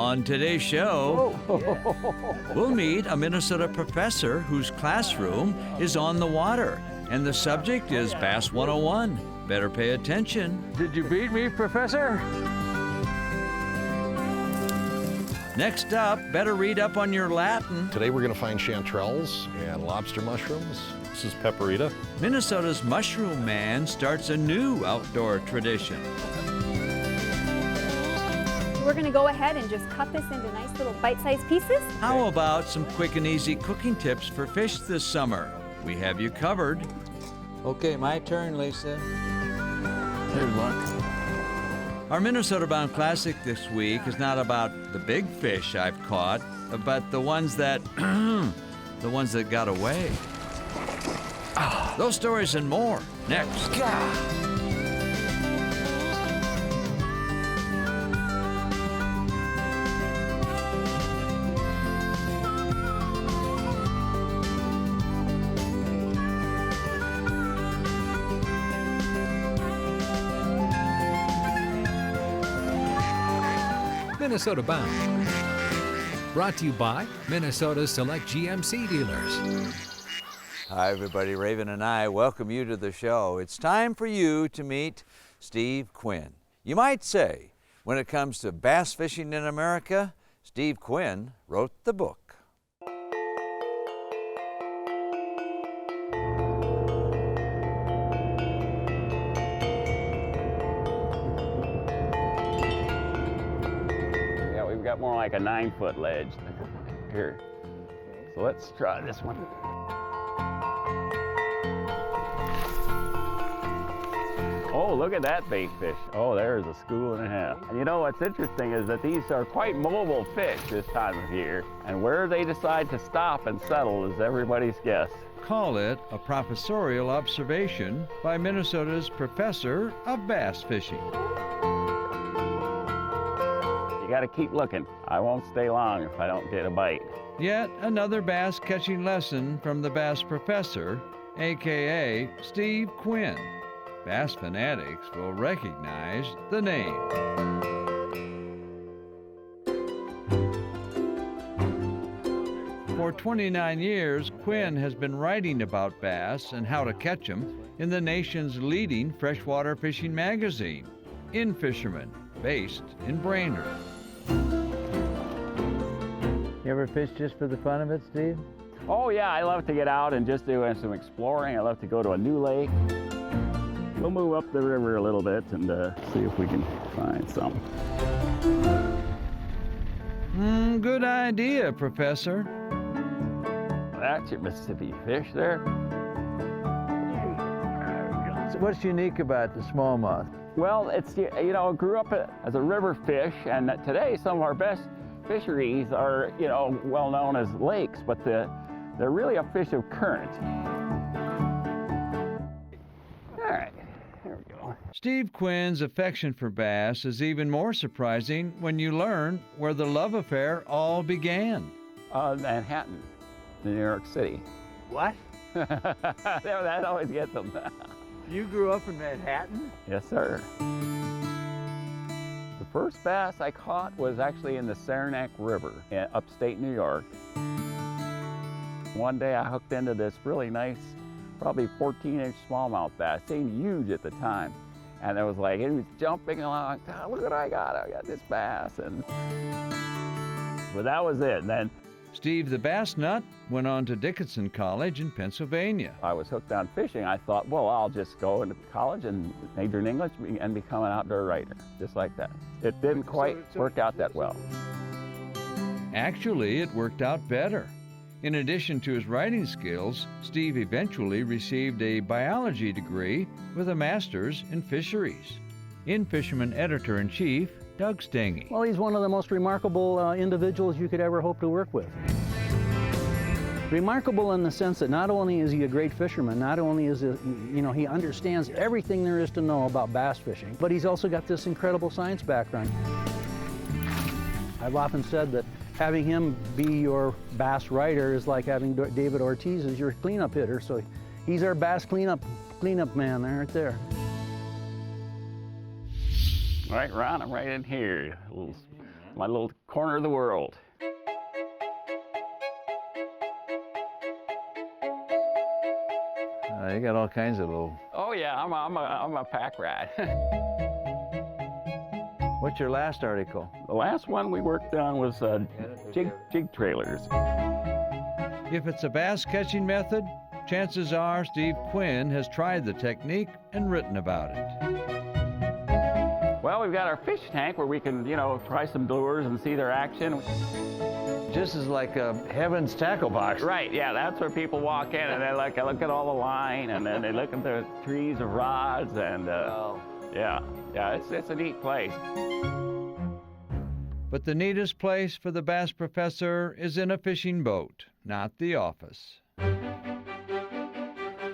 On today's show, we'll meet a Minnesota professor whose classroom is on the water, and the subject is Bass 101. Better pay attention. Did you beat me, Professor? Next up, better read up on your Latin. Today we're going to find chanterelles and lobster mushrooms. This is Pepperita. Minnesota's Mushroom Man starts a new outdoor tradition. We're going to go ahead and just cut this into nice little bite-sized pieces. How about some quick and easy cooking tips for fish this summer? We have you covered. Okay, my turn, Lisa. Here's one. Our Minnesota-bound classic this week is not about the big fish I've caught, but the ones that, the ones that got away. Those stories and more, next. Minnesota Bound. Brought to you by Minnesota's Select GMC dealers. Hi, everybody. Raven and I welcome you to the show. It's time for you to meet Steve Quinn. You might say, when it comes to bass fishing in America, Steve Quinn wrote the book. Got more like a 9-foot ledge here. So let's try this one. Oh, look at that bait fish. Oh, there's a school and a half. And you know what's interesting is that these are quite mobile fish this time of year, and where they decide to stop and settle is everybody's guess. Call it a professorial observation by Minnesota's professor of bass fishing. You gotta keep looking. I won't stay long if I don't get a bite. Yet another bass catching lesson from the bass professor, aka Steve Quinn. Bass fanatics will recognize the name. For 29 years, Quinn has been writing about bass and how to catch them in the nation's leading freshwater fishing magazine, In Fisherman, based in Brainerd. You ever fish just for the fun of it, Steve? Oh yeah, I love to get out and just do some exploring. I love to go to a new lake. We'll move up the river a little bit and see if we can find some. Good idea, Professor. That's your Mississippi fish there. So what's unique about the smallmouth? Well, it's, you know, it grew up as a river fish, and today some of our best fisheries are, you know, well known as lakes, but they're really a fish of current. All right, there we go. Steve Quinn's affection for bass is even more surprising when you learn where the love affair all began. Manhattan, New York City. What? That always gets them. You grew up in Manhattan? Yes, sir. The first bass I caught was actually in the Saranac River in upstate New York. One day I hooked into this really nice, probably 14-inch smallmouth bass. It seemed huge at the time. And it was like, it was jumping along. Oh, look what I got this bass. But that was it. And then Steve the Bass Nut went on to Dickinson College in Pennsylvania. I was hooked on fishing. I thought, well, I'll just go into college and major in English and become an outdoor writer, just like that. It didn't quite work out that well. Actually, it worked out better. In addition to his writing skills, Steve eventually received a biology degree with a master's in fisheries. In Fisherman Editor-in-Chief, Doug Stange. Well, he's one of the most remarkable individuals you could ever hope to work with. Remarkable in the sense that not only is he a great fisherman, not only is it, you know, he understands everything there is to know about bass fishing, but he's also got this incredible science background. I've often said that having him be your bass writer is like having David Ortiz as your cleanup hitter, so he's our bass cleanup man there, right there. All right, Ron, I'm right in here. A little my little corner of the world. You got all kinds of little... Oh yeah, I'm a pack rat. What's your last article? The last one we worked on was jig trailers. If it's a bass catching method, chances are Steve Quinn has tried the technique and written about it. Well, we've got our fish tank where we can, try some lures and see their action. This is like a Heaven's tackle box. Right, yeah, that's where people walk in and they look at all the line, and then they look at the trees of rods, and yeah, it's a neat place. But the neatest place for the bass professor is in a fishing boat, not the office. Yeah,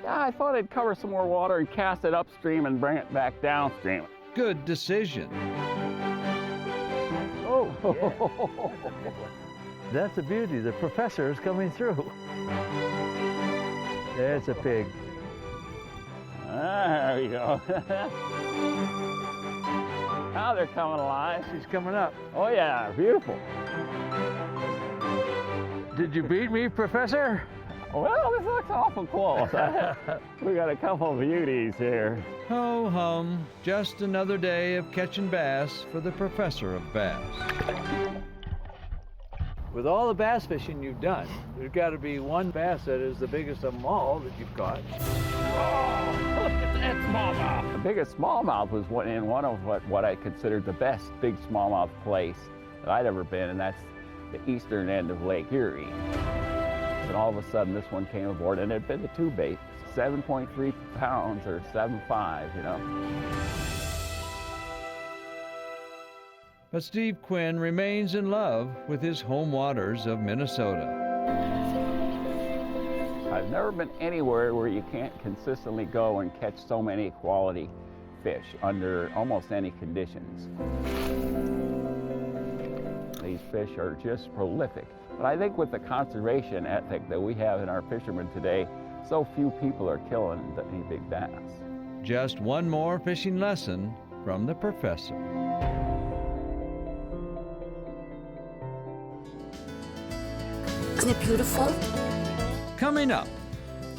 I thought I'd cover some more water and cast it upstream and bring it back downstream. Good decision. Oh, that's the beauty. The professor is coming through. There's a pig. There we go. Now they're coming alive. She's coming up. Oh yeah, beautiful. Did you beat me, Professor? Well, this looks awful close. We got a couple of beauties here. Ho hum, just another day of catching bass for the professor of bass. With all the bass fishing you've done, there's got to be one bass that is the biggest of them all that you've caught. Oh, look at that smallmouth. The biggest smallmouth was in one of what I considered the best big smallmouth place that I'd ever been, and that's the eastern end of Lake Erie. And all of a sudden, this one came aboard, and it had been the tube bait, 7.3 pounds or 7.5, But Steve Quinn remains in love with his home waters of Minnesota. I've never been anywhere where you can't consistently go and catch so many quality fish under almost any conditions. These fish are just prolific. But I think with the conservation ethic that we have in our fishermen today, so few people are killing any big bass. Just one more fishing lesson from the professor. Isn't it beautiful? Coming up,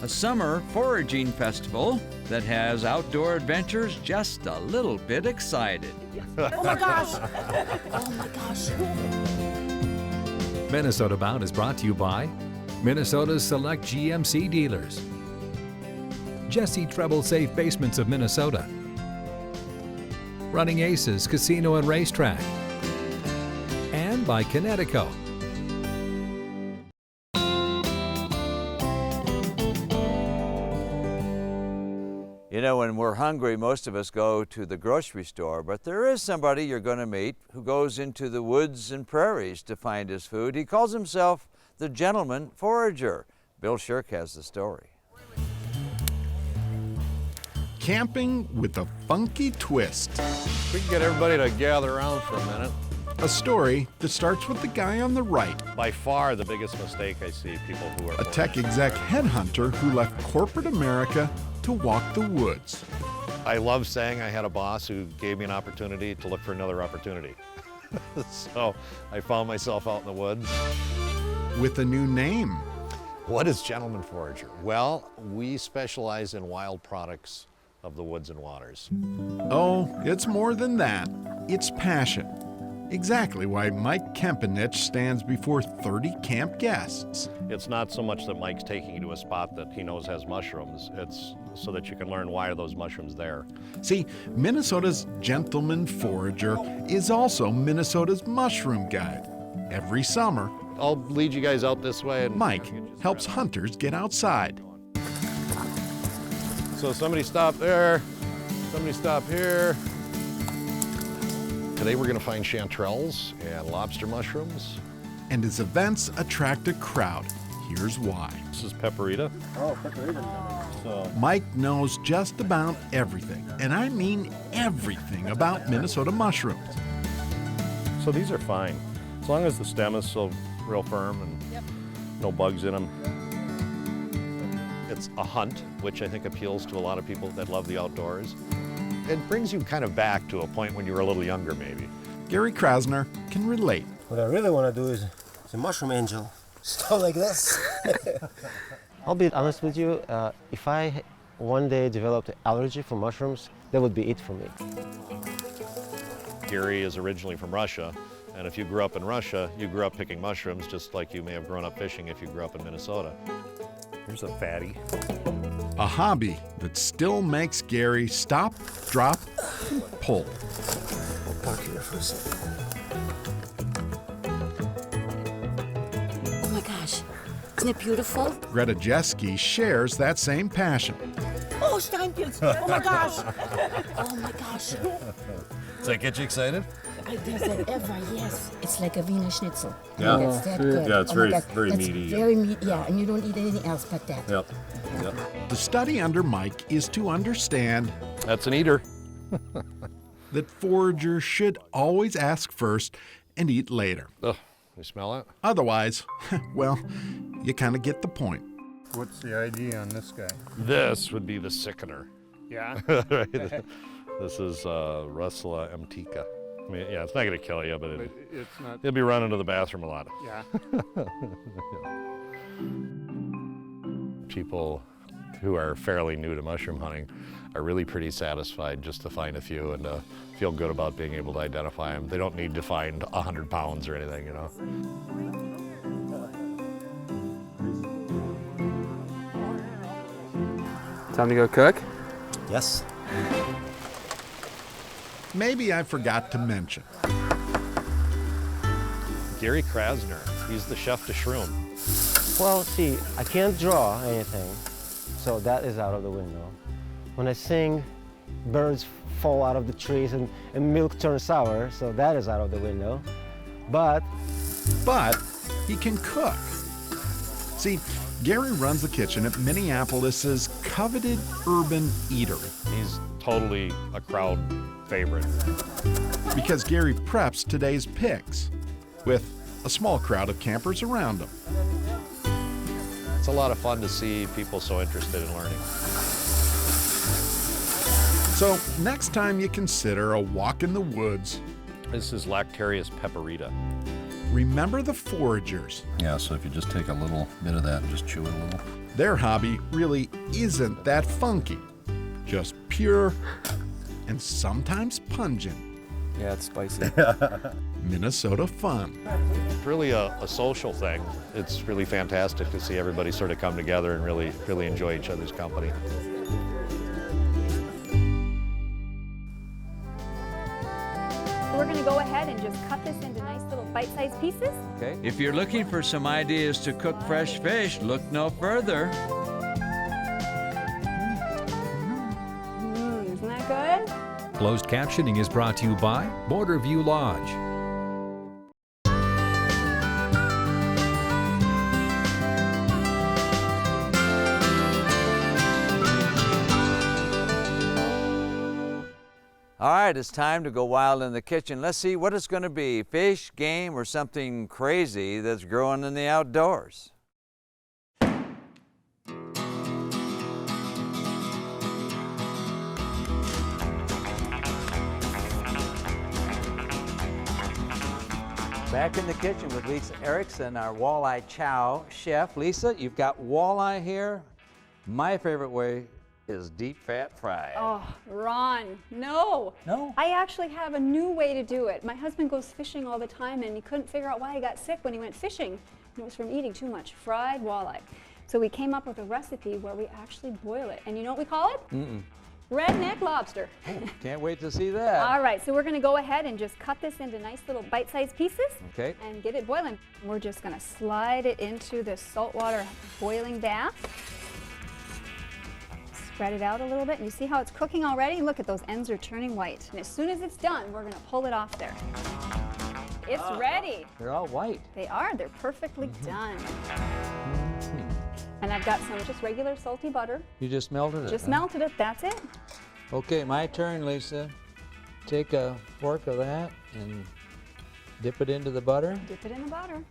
a summer foraging festival that has outdoor adventures just a little bit excited. Oh my gosh! Oh my gosh! Minnesota Bound is brought to you by Minnesota's select GMC dealers, Jesse Treble Safe Basements of Minnesota, Running Aces Casino and Racetrack, and by Connecticut. You know, when we're hungry, most of us go to the grocery store, but there is somebody you're going to meet who goes into the woods and prairies to find his food. He calls himself the Gentleman Forager. Bill Shirk has the story. Camping with a funky twist. We can get everybody to gather around for a minute. A story that starts with the guy on the right, By far the biggest mistake I see people who are a tech exec headhunter who left corporate America to walk the woods. I love saying I had a boss who gave me an opportunity to look for another opportunity. So I found myself out in the woods. With a new name. What is Gentleman Forager? Well, we specialize in wild products of the woods and waters. Oh, it's more than that. It's passion. Exactly why Mike Kempenich stands before 30 camp guests. It's not so much that Mike's taking you to a spot that he knows has mushrooms. It's so that you can learn why are those mushrooms there. See, Minnesota's Gentleman Forager is also Minnesota's mushroom guide. Every summer, I'll lead you guys out this way. And Mike helps hunters get outside. So somebody stop there, somebody stop here. Today we're going to find chanterelles and lobster mushrooms. And his events attract a crowd. Here's why. This is pepperita. Oh, pepperita. So Mike knows just about everything, and I mean everything about Minnesota mushrooms. these are fine, as long as the stem is still real firm and no bugs in them. It's a hunt, which I think appeals to a lot of people that love the outdoors. It brings you kind of back to a point when you were a little younger, maybe. Gary Krasner can relate. What I really want to do is a mushroom angel. Stuff like this. I'll be honest with you, if I one day developed an allergy for mushrooms, that would be it for me. Gary is originally from Russia, and if you grew up in Russia, you grew up picking mushrooms just like you may have grown up fishing if you grew up in Minnesota. Here's a fatty. A hobby that still makes Gary stop, drop, and pull. I'll park here for a second. Oh my gosh. Isn't it beautiful? Greta Jeske shares that same passion. Oh, Steinpilz. Oh my gosh. Oh my gosh. Does that get you excited? I does that ever, yes. It's like a Wiener Schnitzel. Yeah. That's that good. Yeah, it's oh my very, God. very That's meaty. Very meaty, yeah, and you don't eat anything else but that. Yep. Yep. The study under Mike is to understand That's an eater. that foragers should always ask first and eat later. Ugh, you smell it? Otherwise, well, you kind of get the point. What's the ID on this guy? This would be the sickener. Yeah. Right? This is Russula Emtica. I mean, yeah, it's not going to kill you, but It's not. you'll be running to the bathroom a lot. Yeah. People who are fairly new to mushroom hunting are really pretty satisfied just to find a few and feel good about being able to identify them. They don't need to find 100 pounds or anything, you know. Time to go cook? Yes. Maybe I forgot to mention. Gary Krasner, he's the chef de shroom. Well, see, I can't draw anything, so that is out of the window. When I sing, birds fall out of the trees and milk turns sour, so that is out of the window. But he can cook. See, Gary runs the kitchen at Minneapolis's coveted urban eatery. He's totally a crowd favorite. Because Gary preps today's picks with a small crowd of campers around him. It's a lot of fun to see people so interested in learning. So next time you consider a walk in the woods, This is Lactarius peperita. remember the foragers. Yeah, so if you just take a little bit of that and just chew it a little. Their hobby really isn't that funky, just pure and sometimes pungent Yeah, it's spicy. Minnesota fun. It's really a social thing. It's really fantastic to see everybody sort of come together and really enjoy each other's company. We're going to go ahead and just cut this into nice little bite-sized pieces. Okay. If you're looking for some ideas to cook fresh fish, look no further. Isn't that good? Closed captioning is brought to you by Border View Lodge. All right, it's time to go wild in the kitchen. Let's see what it's going to be, fish, game, or something crazy that's growing in the outdoors. Back in the kitchen with Lisa Erickson, our walleye chow chef. Lisa, you've got walleye here. My favorite way is deep fat fried. Oh, Ron, no. No? I actually have a new way to do it. My husband goes fishing all the time and he couldn't figure out why he got sick when he went fishing. And it was from eating too much fried walleye. So we came up with a recipe where we actually boil it. And you know what we call it? Redneck Lobster. Can't wait to see that. All right, so we're going to go ahead and just cut this into nice little bite-sized pieces. Okay. And get it boiling. We're just going to slide it into this saltwater boiling bath. Spread it out a little bit, and you see how it's cooking already? Look at those ends are turning white. And as soon as it's done, we're going to pull it off there. It's ready. They're all white. They are. They're perfectly done. And I've got some just regular salty butter. You just melted it. Just huh? melted it. That's it. Okay, my turn, Lisa. Take a fork of that and dip it into the butter. Dip it in the butter.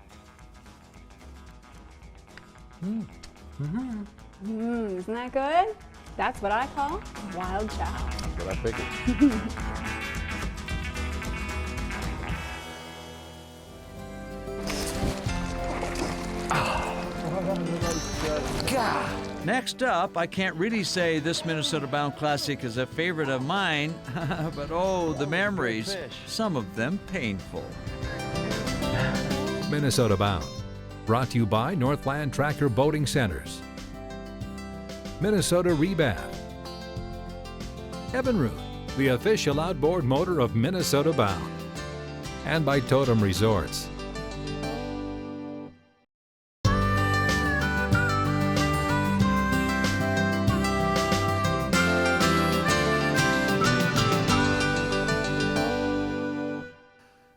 Isn't that good? That's what I call wild chow. That's what I figured. Next up, I can't really say this Minnesota Bound Classic is a favorite of mine, but oh, the memories, some of them painful. Minnesota Bound, brought to you by Northland Tracker Boating Centers, Minnesota Rebath, Evinrude, the official outboard motor of Minnesota Bound, and by Totem Resorts.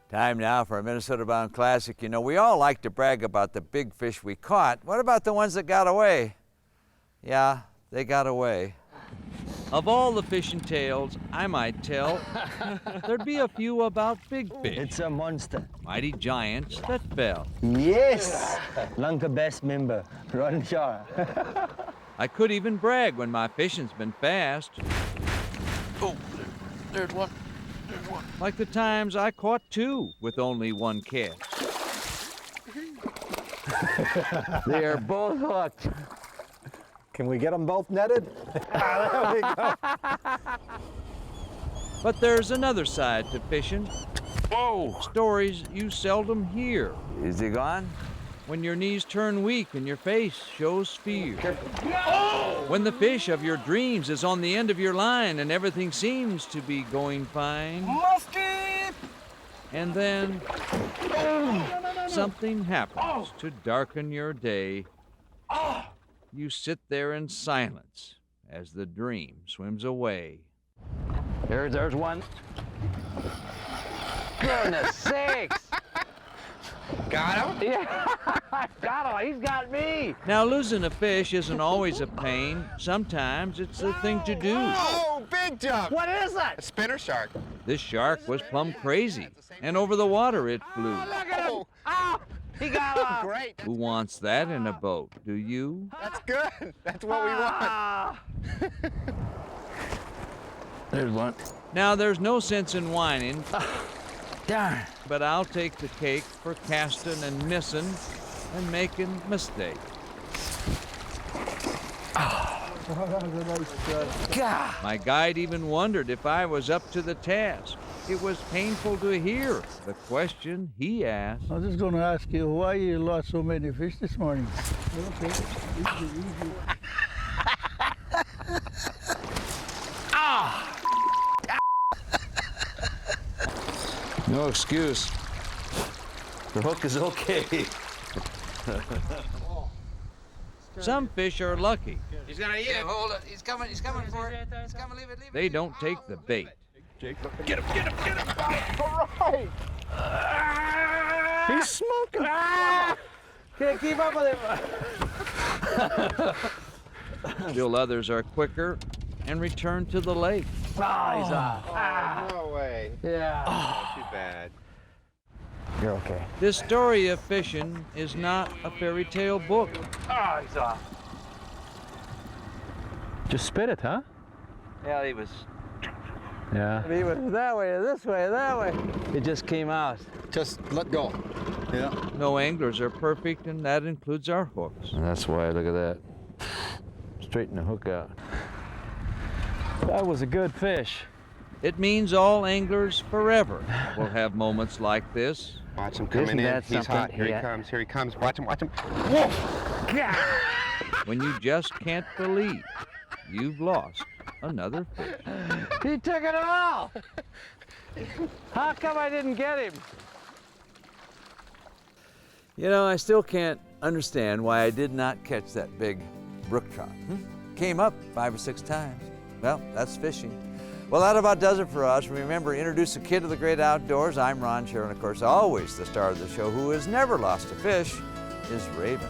Time now for a Minnesota Bound Classic. You know, we all like to brag about the big fish we caught. What about the ones that got away? Yeah, they got away. Of all the fishing tales I might tell, there'd be a few about big fish. It's a monster. Mighty giants that fell. Yes! Lanka best member, Ron Shaw. I could even brag when my fishing's been fast. Oh, there's one. Like the times I caught two with only one catch. They are both hooked. Can we get them both netted? There we go. But there's another side to fishing. Whoa! Stories you seldom hear. Is he gone? When your knees turn weak and your face shows fear. Oh! When the fish of your dreams is on the end of your line and everything seems to be going fine. Musky! And then something happens to darken your day. You sit there in silence as the dream swims away. There's one. Goodness sakes! Got him? Yeah, I got him. He's got me. Now, losing a fish isn't always a pain. Sometimes it's the thing to do. Oh, big jump! What is that? A spinner shark. This shark was plumb crazy, and over the water it flew. Look at him. Oh, he got him. Great. Who wants that in a boat? Do you? That's good. That's what we want. There's one. Now, there's no sense in whining, Darn. but I'll take the cake for casting and missing and making mistakes. God. My guide even wondered if I was up to the task. It was painful to hear the question he asked. I was just going to ask you why you lost so many fish this morning. Okay. Easy. No excuse. The hook is okay. Some fish are lucky. He's gonna eat it. Hold it. He's coming for it. He's coming, leave it. They don't take the bait. Get him. All right. He's smoking. Can't keep up with him. Still others are quicker and return to the lake. Oh, he's off. No way. Yeah. Too bad. You're okay. This story of fishing is not a fairy tale book. Oh, he's off. Just spit it, huh? Yeah, he was. Yeah. He was that way, this way, that way. It just came out. Just let go. Yeah. No anglers are perfect, and that includes our hooks. That's why, look at that. Straighten the hook out. That was a good fish. It means all anglers forever will have moments like this. Watch him coming in. He's hot. Here he comes. Here he comes. Watch him. Whoa! When you just can't believe you've lost another fish. He took it all. How come I didn't get him? You know, I still can't understand why I did not catch that big brook trout. Came up 5 or 6 times. Well, that's fishing. Well, that about does it for us. Remember, introduce a kid to the great outdoors. I'm Ron Sharon, of course, always the star of the show, who has never lost a fish, is Raven.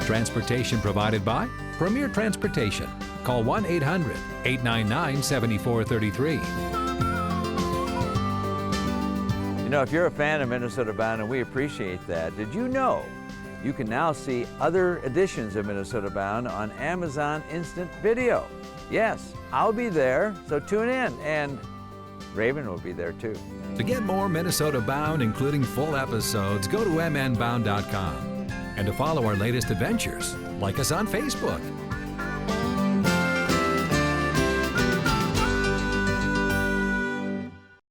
Transportation provided by Premier Transportation. Call 1-800-899-7433. You know, if you're a fan of Minnesota Bound, and we appreciate that, did you know you can now see other editions of Minnesota Bound on Amazon Instant Video? Yes, I'll be there, so tune in. And Raven will be there too. To get more Minnesota Bound, including full episodes, go to mnbound.com. And to follow our latest adventures, like us on Facebook.